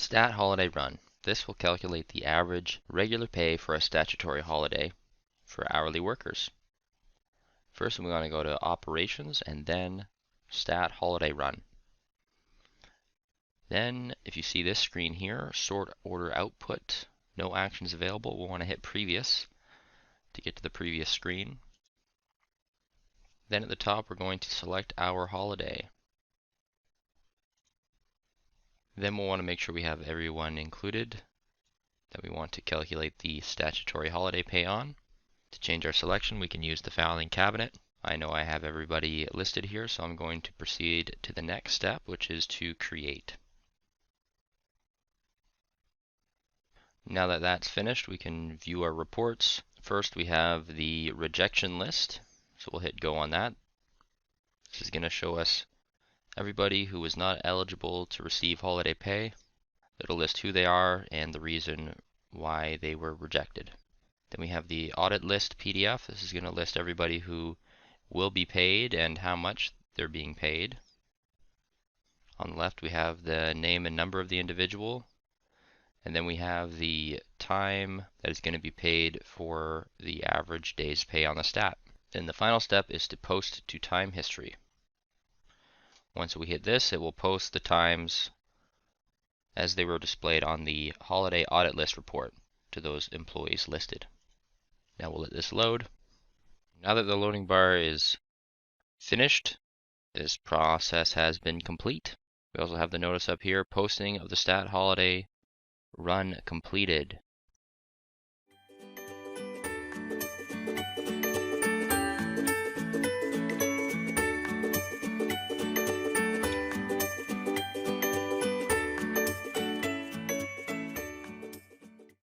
Stat holiday run. This will calculate the average regular pay for a statutory holiday for hourly workers. First, we want to go to Operations and then Stat holiday run. Then, if you see this screen here, Sort Order Output, no actions available, we'll want to hit Previous to get to the previous screen. Then at the top, we're going to select our holiday. Then we'll want to make sure we have everyone included that we want to calculate the statutory holiday pay on. To change our selection, we can use the filing cabinet. I know I have everybody listed here, so I'm going to proceed to the next step, which is to create. Now that that's finished, we can view our reports. First, we have the rejection list, so we'll hit go on that. This is going to show us everybody who is not eligible to receive holiday pay. It'll list who they are and the reason why they were rejected. Then we have the audit list PDF. This is going to list everybody who will be paid and how much they're being paid. On the left, we have the name and number of the individual. And then we have the time that is going to be paid for the average day's pay on the stat. Then the final step is to post to time history. Once we hit this, it will post the times as they were displayed on the holiday audit list report to those employees listed. Now we'll let this load. Now that the loading bar is finished, this process has been complete. We also have the notice up here, posting of the stat holiday run completed.